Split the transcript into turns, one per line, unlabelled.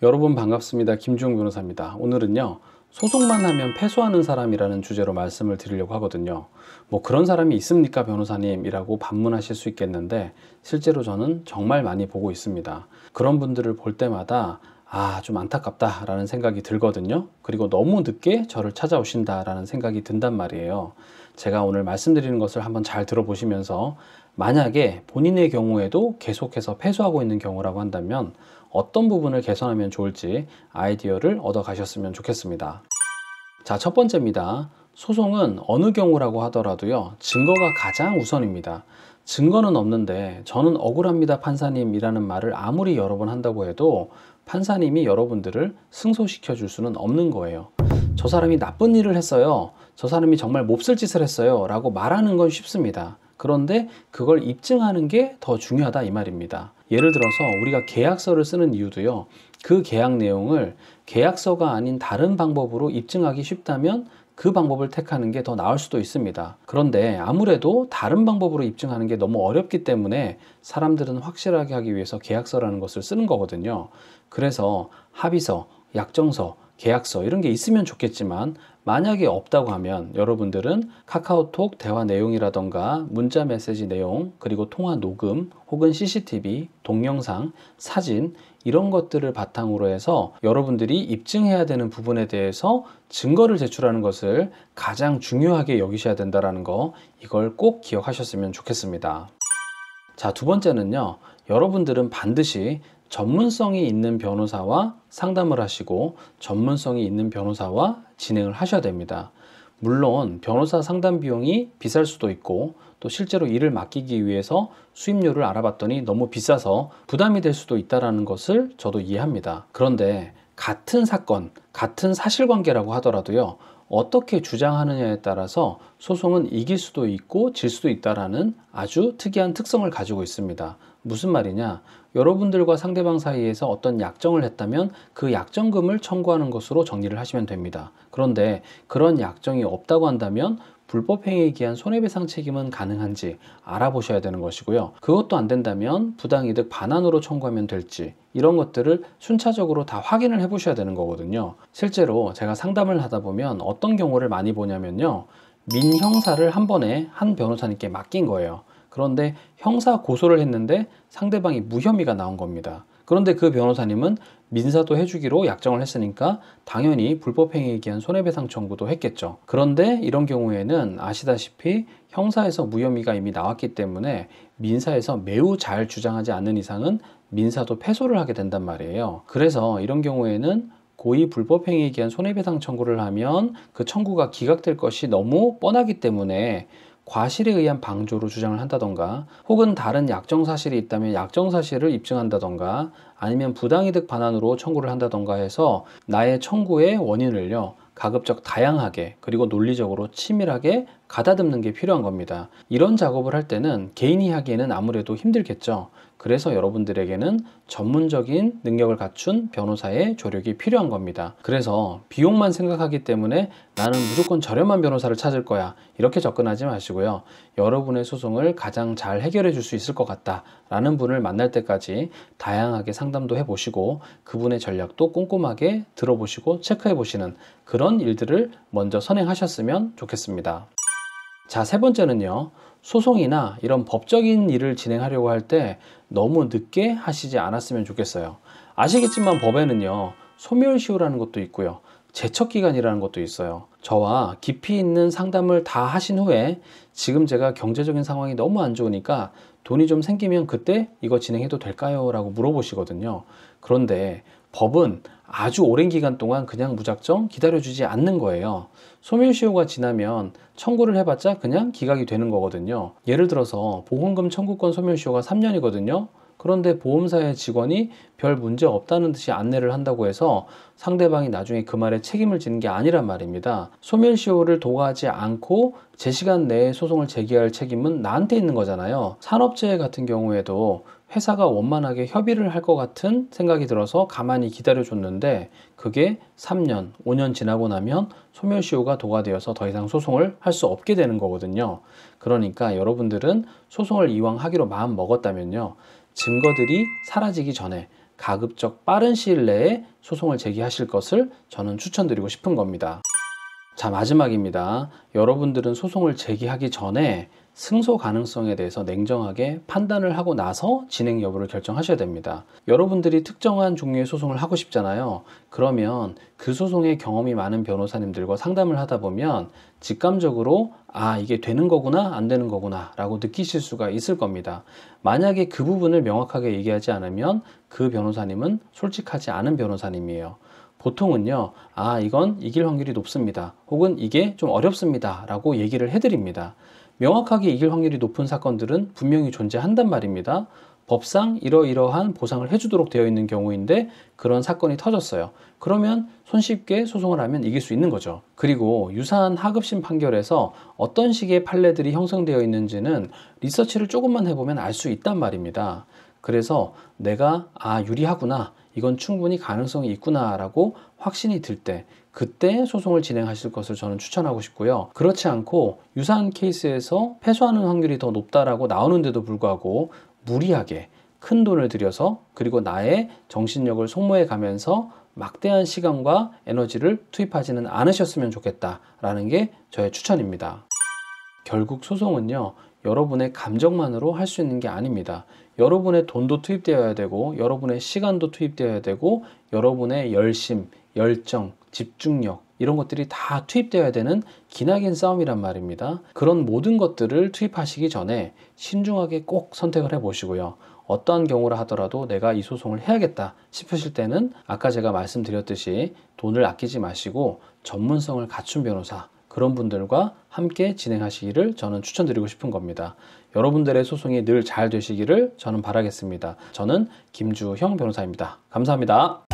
여러분 반갑습니다. 김주영 변호사입니다. 오늘은요, 소송만 하면 패소하는 사람이라는 주제로 말씀을 드리려고 하거든요. 뭐 그런 사람이 있습니까, 변호사님? 이라고 반문하실 수 있겠는데, 실제로 저는 정말 많이 보고 있습니다. 그런 분들을 볼 때마다 좀 안타깝다라는 생각이 들거든요. 그리고 너무 늦게 저를 찾아오신다라는 생각이 든단 말이에요. 제가 오늘 말씀드리는 것을 한번 잘 들어보시면서, 만약에 본인의 경우에도 계속해서 패소하고 있는 경우라고 한다면 어떤 부분을 개선하면 좋을지 아이디어를 얻어 가셨으면 좋겠습니다. 자, 첫 번째입니다. 소송은 어느 경우라고 하더라도요, 증거가 가장 우선입니다. 증거는 없는데 저는 억울합니다, 판사님이라는 말을 아무리 여러 번 한다고 해도 판사님이 여러분들을 승소시켜 줄 수는 없는 거예요. 저 사람이 나쁜 일을 했어요. 저 사람이 정말 몹쓸 짓을 했어요. 라고 말하는 건 쉽습니다. 그런데 그걸 입증하는 게 더 중요하다 이 말입니다. 예를 들어서 우리가 계약서를 쓰는 이유도요, 그 계약 내용을 계약서가 아닌 다른 방법으로 입증하기 쉽다면 그 방법을 택하는 게 더 나을 수도 있습니다. 그런데 아무래도 다른 방법으로 입증하는 게 너무 어렵기 때문에 사람들은 확실하게 하기 위해서 계약서라는 것을 쓰는 거거든요. 그래서 합의서, 약정서, 계약서 이런 게 있으면 좋겠지만, 만약에 없다고 하면 여러분들은 카카오톡 대화 내용이라던가 문자 메시지 내용, 그리고 통화 녹음 혹은 CCTV, 동영상, 사진 이런 것들을 바탕으로 해서 여러분들이 입증해야 되는 부분에 대해서 증거를 제출하는 것을 가장 중요하게 여기셔야 된다는 거, 이걸 꼭 기억하셨으면 좋겠습니다. 자, 두 번째는요, 여러분들은 반드시 전문성이 있는 변호사와 상담을 하시고 전문성이 있는 변호사와 진행을 하셔야 됩니다. 물론 변호사 상담 비용이 비쌀 수도 있고, 또 실제로 일을 맡기기 위해서 수임료를 알아봤더니 너무 비싸서 부담이 될 수도 있다는 것을 저도 이해합니다. 그런데 같은 사건, 같은 사실관계라고 하더라도요, 어떻게 주장하느냐에 따라서 소송은 이길 수도 있고 질 수도 있다는 아주 특이한 특성을 가지고 있습니다. 무슨 말이냐? 여러분들과 상대방 사이에서 어떤 약정을 했다면 그 약정금을 청구하는 것으로 정리를 하시면 됩니다. 그런데 그런 약정이 없다고 한다면 불법행위에 기한 손해배상 책임은 가능한지 알아보셔야 되는 것이고요. 그것도 안 된다면 부당이득 반환으로 청구하면 될지, 이런 것들을 순차적으로 다 확인을 해 보셔야 되는 거거든요. 실제로 제가 상담을 하다 보면 어떤 경우를 많이 보냐면요, 민형사를 한 번에 한 변호사님께 맡긴 거예요. 그런데 형사 고소를 했는데 상대방이 무혐의가 나온 겁니다. 그런데 그 변호사님은 민사도 해주기로 약정을 했으니까 당연히 불법행위에 기한 손해배상 청구도 했겠죠. 그런데 이런 경우에는 아시다시피 형사에서 무혐의가 이미 나왔기 때문에 민사에서 매우 잘 주장하지 않는 이상은 민사도 패소를 하게 된단 말이에요. 그래서 이런 경우에는 고의 불법행위에 기한 손해배상 청구를 하면 그 청구가 기각될 것이 너무 뻔하기 때문에 과실에 의한 방조로 주장을 한다던가, 혹은 다른 약정사실이 있다면 약정사실을 입증한다던가, 아니면 부당이득 반환으로 청구를 한다던가 해서 나의 청구의 원인을요, 가급적 다양하게 그리고 논리적으로 치밀하게 가다듬는 게 필요한 겁니다. 이런 작업을 할 때는 개인이 하기에는 아무래도 힘들겠죠. 그래서 여러분들에게는 전문적인 능력을 갖춘 변호사의 조력이 필요한 겁니다. 그래서 비용만 생각하기 때문에 나는 무조건 저렴한 변호사를 찾을 거야, 이렇게 접근하지 마시고요. 여러분의 소송을 가장 잘 해결해 줄 수 있을 것 같다 라는 분을 만날 때까지 다양하게 상담도 해보시고, 그분의 전략도 꼼꼼하게 들어보시고 체크해 보시는 그런 일들을 먼저 선행하셨으면 좋겠습니다. 자, 세 번째는요, 소송이나 이런 법적인 일을 진행하려고 할 때 너무 늦게 하시지 않았으면 좋겠어요. 아시겠지만 법에는요, 소멸시효라는 것도 있고요, 제척기간이라는 것도 있어요. 저와 깊이 있는 상담을 다 하신 후에 지금 제가 경제적인 상황이 너무 안 좋으니까 돈이 좀 생기면 그때 이거 진행해도 될까요? 라고 물어보시거든요. 그런데 법은 아주 오랜 기간 동안 그냥 무작정 기다려주지 않는 거예요. 소멸시효가 지나면 청구를 해봤자 그냥 기각이 되는 거거든요. 예를 들어서 보험금 청구권 소멸시효가 3년이거든요. 그런데 보험사의 직원이 별 문제 없다는 듯이 안내를 한다고 해서 상대방이 나중에 그 말에 책임을 지는 게 아니란 말입니다. 소멸시효를 도과하지 않고 제 시간 내에 소송을 제기할 책임은 나한테 있는 거잖아요. 산업재해 같은 경우에도 회사가 원만하게 협의를 할 것 같은 생각이 들어서 가만히 기다려줬는데, 그게 3년, 5년 지나고 나면 소멸시효가 도과되어서 더 이상 소송을 할 수 없게 되는 거거든요. 그러니까 여러분들은 소송을 이왕 하기로 마음 먹었다면요, 증거들이 사라지기 전에 가급적 빠른 시일 내에 소송을 제기하실 것을 저는 추천드리고 싶은 겁니다. 자, 마지막입니다. 여러분들은 소송을 제기하기 전에 승소 가능성에 대해서 냉정하게 판단을 하고 나서 진행 여부를 결정하셔야 됩니다. 여러분들이 특정한 종류의 소송을 하고 싶잖아요. 그러면 그 소송에 경험이 많은 변호사님들과 상담을 하다 보면 직감적으로 이게 되는 거구나 안 되는 거구나 라고 느끼실 수가 있을 겁니다. 만약에 그 부분을 명확하게 얘기하지 않으면 그 변호사님은 솔직하지 않은 변호사님이에요. 보통은요, 이건 이길 확률이 높습니다. 혹은 이게 좀 어렵습니다. 라고 얘기를 해드립니다. 명확하게 이길 확률이 높은 사건들은 분명히 존재한단 말입니다. 법상 이러이러한 보상을 해주도록 되어 있는 경우인데 그런 사건이 터졌어요. 그러면 손쉽게 소송을 하면 이길 수 있는 거죠. 그리고 유사한 하급심 판결에서 어떤 식의 판례들이 형성되어 있는지는 리서치를 조금만 해보면 알 수 있단 말입니다. 그래서 내가 유리하구나, 이건 충분히 가능성이 있구나 라고 확신이 들 때 그때 소송을 진행하실 것을 저는 추천하고 싶고요. 그렇지 않고 유사한 케이스에서 패소하는 확률이 더 높다라고 나오는데도 불구하고 무리하게 큰 돈을 들여서 그리고 나의 정신력을 소모해 가면서 막대한 시간과 에너지를 투입하지는 않으셨으면 좋겠다라는 게 저의 추천입니다. 결국 소송은요, 여러분의 감정만으로 할 수 있는 게 아닙니다. 여러분의 돈도 투입되어야 되고 여러분의 시간도 투입되어야 되고 여러분의 열심, 열정, 집중력 이런 것들이 다 투입되어야 되는 기나긴 싸움이란 말입니다. 그런 모든 것들을 투입하시기 전에 신중하게 꼭 선택을 해보시고요. 어떠한 경우라 하더라도 내가 이 소송을 해야겠다 싶으실 때는 아까 제가 말씀드렸듯이 돈을 아끼지 마시고 전문성을 갖춘 변호사, 그런 분들과 함께 진행하시기를 저는 추천드리고 싶은 겁니다. 여러분들의 소송이 늘 잘 되시기를 저는 바라겠습니다. 저는 김주형 변호사입니다. 감사합니다.